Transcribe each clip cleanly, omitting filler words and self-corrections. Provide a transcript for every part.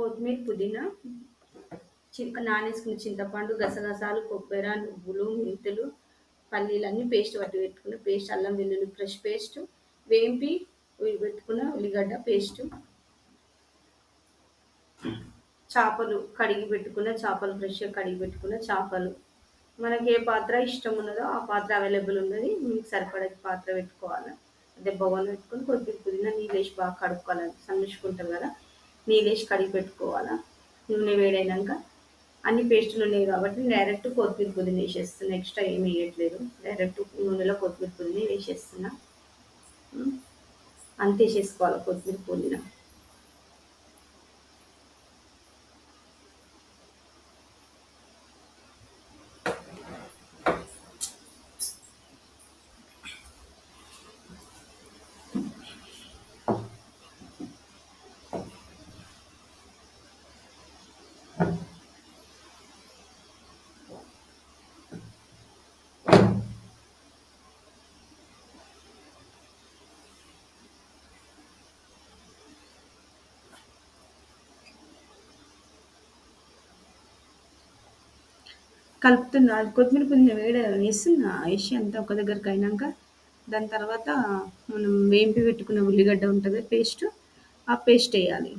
కొత్తిమీర, పుదీనా, నానేసుకున్న చింతపండు, గసగసాలు, కొబ్బెర, నువ్వులు, మెంతులు, పల్లీలన్నీ పేస్ట్ పట్టి పెట్టుకున్న పేస్ట్, అల్లం వెల్లుల్లి ఫ్రెష్ పేస్ట్, వేంపి పెట్టుకున్న ఉల్లిగడ్డ పేస్టు, చేపలు కడిగి పెట్టుకున్న చేపలు, ఫ్రెష్గా కడిగి పెట్టుకున్న చేపలు. మనకి ఏ పాత్ర ఇష్టం ఉన్నదో ఆ పాత్ర అవైలబుల్ ఉన్నది, మీకు సరిపడే పాత్ర పెట్టుకోవాలి. అదే బగోన్ పెట్టుకొని కొద్దిగా పుదీనా నీళ్ళు వేసి బాగా కడుక్కోవాలి, సన్నించుకుంటారు కదా, నీళ్ళు వేసి కడిగి పెట్టుకోవాలా. నూనె వేడైనాక అన్ని పేస్టులు ఉన్నాయి కాబట్టి డైరెక్ట్ కొత్తిమీర పుదీనా వేసేస్తున్నా, ఎక్స్ట్రా ఏమి వేయట్లేదు, డైరెక్ట్ నూనెలో కొత్తిమీర పుదీనా వేసేస్తున్నా. అంతే వేసేసుకోవాలి కొత్తిమీర పుదీనా. కలుపుతున్నా, కొత్తిమీర పుదీనా వేస్తున్నా, వేసి అంతా ఒక దగ్గరికి అయినాక దాని తర్వాత మనం వేంపి పెట్టుకున్న ఉల్లిగడ్డ ఉంటుంది పేస్ట్, ఆ పేస్ట్ వేయాలి,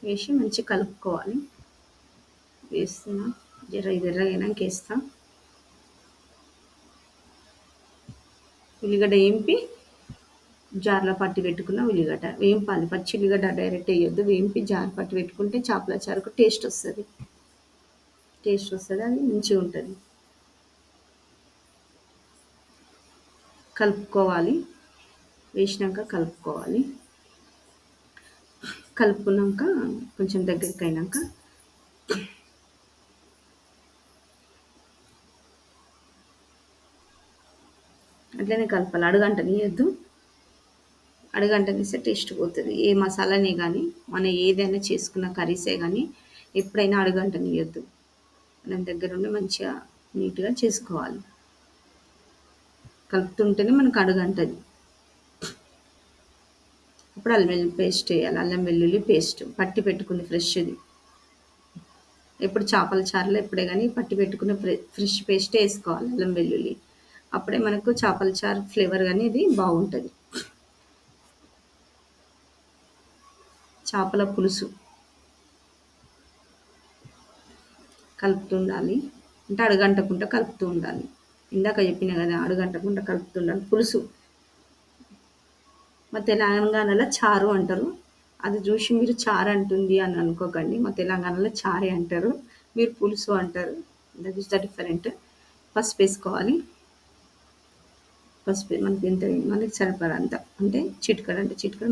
వేసి మంచిగా కలుపుకోవాలి. వేస్తున్నా, ఎర్రగైనాక వేస్తా. ఉల్లిగడ్డ వేంపి జార్లో పట్టి పెట్టుకున్న ఉల్లిగడ్డ వేంపాలి, పచ్చి ఉల్లిగడ్డ డైరెక్ట్ వేయొద్దు, వేంపి జార్ పట్టి పెట్టుకుంటే చేపల చారుకు టేస్ట్ వస్తుంది, అది మంచిగా ఉంటుంది. కలుపుకోవాలి, వేసినాక కలుపుకోవాలి. కలుపుకున్నాక కొంచెం దగ్గరికి అయినాక అట్లనే కలపాలి, అడుగంటనీయద్దు, అడుగంటనిస్తే టేస్ట్ పోతుంది. ఏ మసాలానే కానీ మనం ఏదైనా చేసుకున్న కర్రీసే కానీ ఎప్పుడైనా అడుగంటనీయద్దు, మనం దగ్గరుండి మంచిగా నీట్గా చేసుకోవాలి. కలుపుతుంటేనే మనకు అడుగంటది. ఇప్పుడు అల్లం వెల్లుల్లి పేస్ట్ వేయాలి, అల్లం వెల్లుల్లి పేస్ట్ పట్టి పెట్టుకుంది ఫ్రెష్ది. ఎప్పుడు చేపల చారులో ఎప్పుడే కానీ పట్టి పెట్టుకున్న ఫ్రెష్ పేస్టే వేసుకోవాలి అల్లం వెల్లుల్లి, అప్పుడే మనకు చేపల చారు ఫ్లేవర్ అనేది బాగుంటుంది. చేపల పులుసు కలుపుతూ ఉండాలి, అంటే అడుగంటకుండా కలుపుతూ ఉండాలి. ఇందాక చెప్పిన కదా, అడుగంటకుండా కలుపుతూ ఉండాలి. పులుసు మా తెలంగాణలో చారు అంటారు, అది చూసి మీరు చారు అంటుంది అని అనుకోకండి, మా తెలంగాణలో చారే అంటారు, మీరు పులుసు అంటారు, దట్ ఈస్ ద డిఫరెంట్. పసుపు వేసుకోవాలి, పసుపు మనకి సరిపడా అంత, అంటే చిటికడ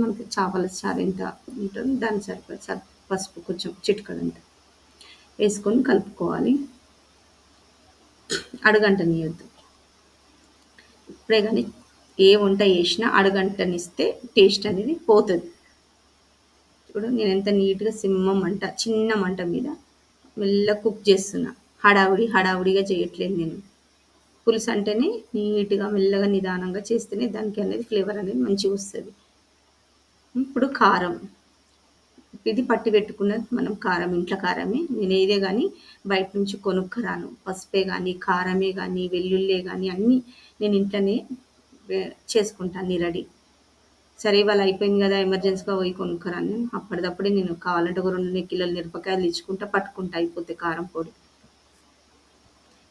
మనకి చేపల చారు ఎంత ఉంటుందో దానికి సరిపడా పసుపు కొంచెం చిటికడంత వేసుకొని కలుపుకోవాలి. అడుగంటనీయొద్దు, ఇప్పుడే కానీ ఏ వంట చేసినా అడుగంటనిస్తే టేస్ట్ అనేది పోతుంది. ఇప్పుడు నేను ఎంత నీట్గా చిన్న మంట మీద మెల్లగా కుక్ చేస్తున్నా, హడావుడిగా చేయట్లేదు నేను. పులుసు అంటేనే నీట్గా మెల్లగా నిదానంగా చేస్తేనే దానికి అనేది ఫ్లేవర్ అనేది మంచిగా వస్తుంది. ఇప్పుడు కారం, ఇది పట్టి పెట్టుకున్నది మనం కారం, ఇంట్లో కారమే, నేను ఏదే కానీ బయట నుంచి కొనుక్కరాను. పసుపే కానీ, కారమే కానీ, వెల్లుల్లే కానీ అన్నీ నేను ఇంట్లోనే చేసుకుంటాను, అన్నీ రెడీ. సరే ఇవాళ అయిపోయింది కదా, ఎమర్జెన్సీగా పోయి కొనుక్కరాను నేను, అప్పటిదప్పుడే నేను కావాలంటే ఒక 2 కిలోల మిరపకాయలు తెచ్చుకుంటా, పట్టుకుంటా, అయిపోతే కారం పొడి.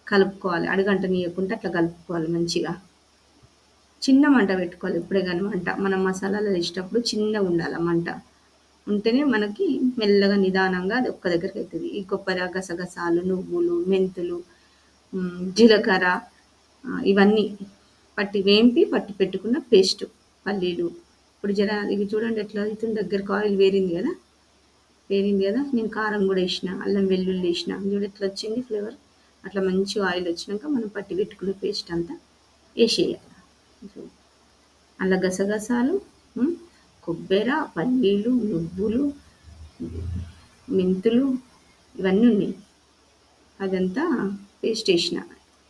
కలుపుకోవాలి, అడుగంటనీయకుండా అట్లా కలుపుకోవాలి మంచిగా. చిన్న మంట పెట్టుకోవాలి ఎప్పుడే కానీ మంట, మనం మసాలాలు వేసేటప్పుడు చిన్నగా ఉండాలి మంట, ఉంటేనే మనకి మెల్లగా నిదానంగా అది ఒక్క దగ్గరికి అవుతుంది. ఈ కొబ్బరి, గసగసాలు, నువ్వులు, మెంతులు, జీలకర్ర, ఇవన్నీ వేంపి పట్టి పెట్టుకున్న పేస్ట్, పల్లీలు. ఇప్పుడు ఇవి చూడండి ఎట్లా అవుతుంది, దగ్గరకు ఆయిల్ వేరింది కదా, నేను కారం కూడా వేసిన, అల్లం వెల్లుల్లి వేసిన, చూడు ఎట్లా వచ్చింది ఫ్లేవర్. అట్లా మంచిగా ఆయిల్ వచ్చినాక మనం పట్టి పెట్టుకున్న పేస్ట్ అంతా వేసేయాలి. అలా గసగసాలు, కొబ్బరి, పల్లీలు, నువ్వులు, మెంతులు ఇవన్నీ ఉన్నాయి, అదంతా పేస్ట్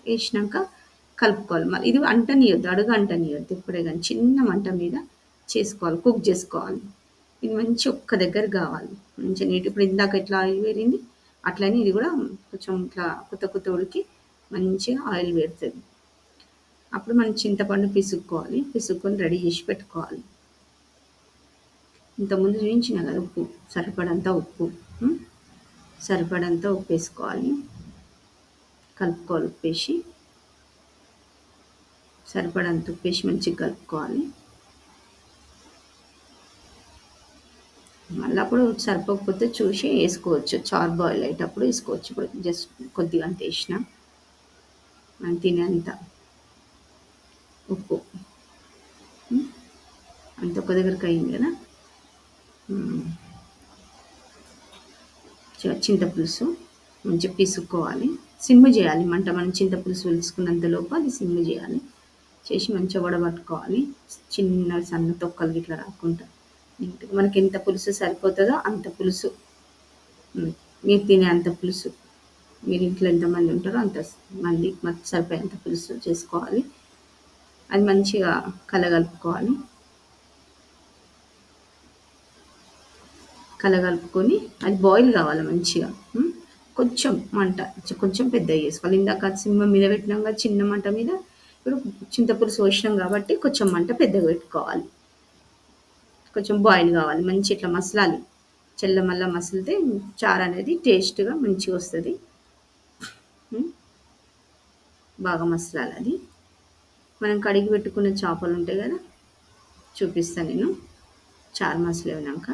వేసినాక కలుపుకోవాలి. మరి ఇది అంటనీయొద్దు, అడుగు అంటనీయొద్దు, ఎప్పుడే కానీ చిన్న మంట మీద చేసుకోవాలి, కుక్ చేసుకోవాలి. ఇది మంచి ఒక్క దగ్గర కావాలి, మంచిగా నీట్ ఇప్పుడు ఇందాక ఎట్లా ఆయిల్ వేరింది అట్లనే ఇది కూడా కొంచెం ఇట్లా కొత్త కొత్త ఉడికి మంచిగా ఆయిల్ వేరుతుంది. అప్పుడు మనం చింతపండు పిసుక్కోవాలి. పిసుక్కొని రెడీ చేసి పెట్టుకోవాలి. ఇంతకుముందు చూయించిన కదా ఉప్పు, సరిపడంత ఉప్పు. ఉం? సరిపడంత ఉప్పు వేసుకోవాలి. కలుపుకోవాలి ఉప్పేసి. సరిపడంత ఉప్పేసి మంచిగా కలుపుకోవాలి. మళ్ళీ అప్పుడు సరిపోకపోతే చూసి వేసుకోవచ్చు. చారు బాయిల్ అయ్యేటప్పుడు వేసుకోవచ్చు. ఇప్పుడు జస్ట్ కొద్దిగా అంత వేసిన మనం తినేంత ఉప్పు. ఉం? అంత ఒక దగ్గరికి అయింది కదా. ఉం. చింతపులుసు మంచిగా పిసుక్కోవాలి. సిమ్ చేయాలి మంట. మనం చింతపులుసు పిలుచుకున్నంత లోపు అది సిమ్ చేయాలి. చేసి మంచిగా వడబట్టుకోవాలి. చిన్న సన్న తొక్కలు ఇట్లా రాకుండా నీట్గా మనకి ఎంత పులుసు సరిపోతుందో అంత పులుసు. మీరు తినే అంత పులుసు. మీరు ఇంట్లో ఎంతమంది ఉంటారో అంత మంది మనకు సరిపోయేంత పులుసు చేసుకోవాలి. అది మంచిగా కలగలుపుకోవాలి. కలగలుపుకొని అది బాయిల్ కావాలి మంచిగా. కొంచెం మంట కొంచెం పెద్దగా చేసుకోవాలి. ఇందాక సిమ్మ మీద పెట్టినాం కదా చిన్న మంట మీద. ఇప్పుడు చింతపులుసు పోసినాం కాబట్టి కొంచెం మంట పెద్దగా పెట్టుకోవాలి. కొంచెం బాయిల్ కావాలి. మంచి ఇట్లా మసలాలి. మళ్ళా మసిలితే చారు అనేది టేస్ట్గా మంచిగా వస్తుంది. బాగా మసలాలి అది. మనం కడిగి పెట్టుకున్న చేపలు ఉంటాయి కదా, చూపిస్తాను నేను. చారు మసలినాక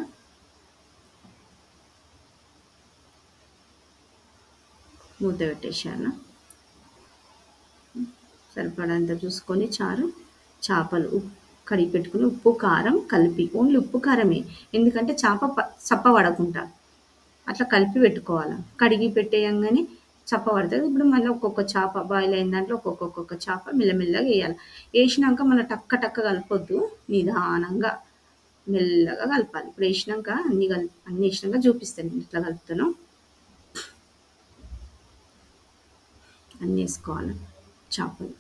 మూత పెట్టేసాను. సరిపడంత చూసుకొని చారు చేపలు కడిగి పెట్టుకుని ఉప్పు కారం కలిపి, ఓన్లీ ఉప్పు కారమే, ఎందుకంటే చేప చప్ప పడకుండా అట్లా కలిపి పెట్టుకోవాలి. కడిగి పెట్టేయంగానే చప్ప పడుతుంది. ఇప్పుడు మళ్ళీ ఒక్కొక్క చేప బాయిల్ అయిన దాంట్లో ఒక్కొక్క చేప మెల్లమెల్లగా వేయాలి. వేసినాక మన టక్క టక్క కలపొద్దు, నిదానంగా మెల్లగా కలపాలి. ఇప్పుడు వేసినాక అన్ని వేసినాక చూపిస్తాను నేను ఎట్లా కలుపుతానో. అన్నీ వేసుకోవాలి చేపలు.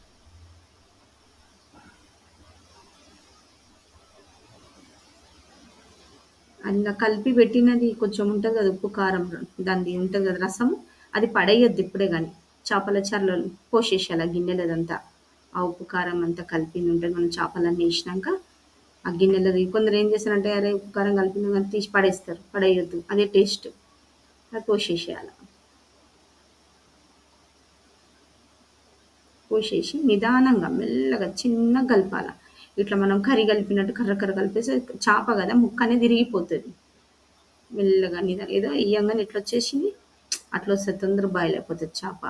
అందులో కలిపి పెట్టినది కొంచెం ఉంటుంది కదా ఉప్పు కారం, దానిది ఉంటుంది కదా రసము, అది పడేయద్దు ఇప్పుడే కానీ. చేపల చారులో పోసేసేయాలి ఆ గిన్నెలదంతా. ఆ ఉప్పు కారం అంతా కలిపింది ఉంటుంది. మనం చేపలన్నీ వేసినాక ఆ గిన్నెలది కొందరు ఏం చేస్తారంటే అరే ఉప్పు కారం కలిపింది కానీ తీసి పడేస్తారు. పడేయొద్దు, అదే టేస్ట్. అది పోసేసేయాలి. పోసేసి నిదానంగా మెల్లగా చిన్నగా కలపాలి. ఇట్లా మనం కర్రీ కలిపినట్టు కర్ర కర్ర కలిపేసి చేప కదా ముక్క అనేది విరిగిపోతుంది. మెల్లగా ఏదో వేయంగానే ఎట్లా వచ్చేసింది అట్లా వస్తుంది. తొందరగా బాయిల్ అయిపోతుంది చేప.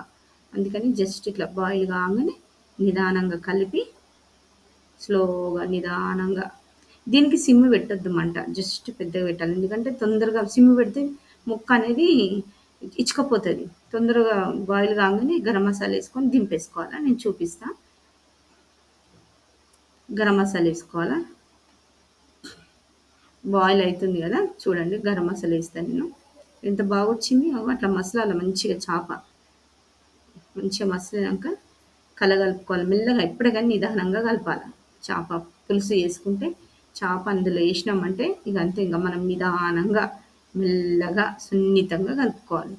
అందుకని జస్ట్ ఇట్లా బాయిల్ కాగానే నిదానంగా కలిపి స్లోగా నిదానంగా. దీనికి సిమ్ పెట్టొద్దు మంట, జస్ట్ పెద్దగా పెట్టాలి. ఎందుకంటే తొందరగా సిమ్ పెడితే ముక్క అనేది ఇచ్చుకపోతుంది. తొందరగా బాయిల్ కాగానే గరం మసాలా వేసుకొని దింపేసుకోవాలా. నేను చూపిస్తా. గరం మసాలా వేసుకోవాలా. బాయిల్ అవుతుంది కదా చూడండి, గరం మసాలా వేస్తాను నేను. ఎంత బాగా వచ్చింది అట్లా మసాలా మంచిగా చేప మంచిగా మసలినాక కలగలుపుకోవాలి మెల్లగా. ఎప్పుడే కానీ నిదానంగా కలపాలి. చేప పులుసు వేసుకుంటే చేప అందులో వేసినామంటే ఇక అంతే. ఇంకా మనం నిదానంగా మెల్లగా సున్నితంగా కలుపుకోవాలి.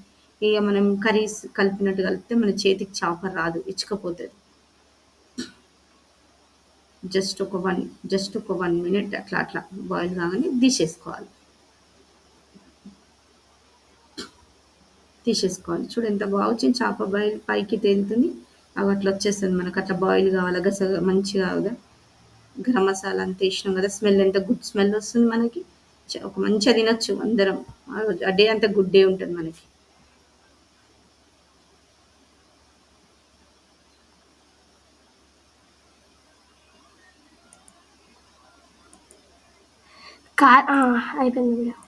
ఇక మనం కర్రీస్ కలిపినట్టు కలిపితే మన చేతికి చేప రాదు, ఇచ్చుకపోతుంది. జస్ట్ ఒక 1 మినిట్ అట్లా అట్లా బాయిల్ కాగానే తీసేసుకోవాలి. చూడు ఎంత బాగా వచ్చింది చేప బాయిల్ పైకి తేలుతుంది. అవి అట్లా వచ్చేస్తుంది మనకు. అట్లా బాయిల్ కావాలి గసగా మంచిగా. గరం మసాలా అంతా వేసినాం కదా, స్మెల్ ఎంత గుడ్ స్మెల్ వస్తుంది మనకి. ఒక మంచిగా తినొచ్చు అందరం. ఆ డే అంతా గుడ్ డే ఉంటుంది మనకి. అయిపోయింది.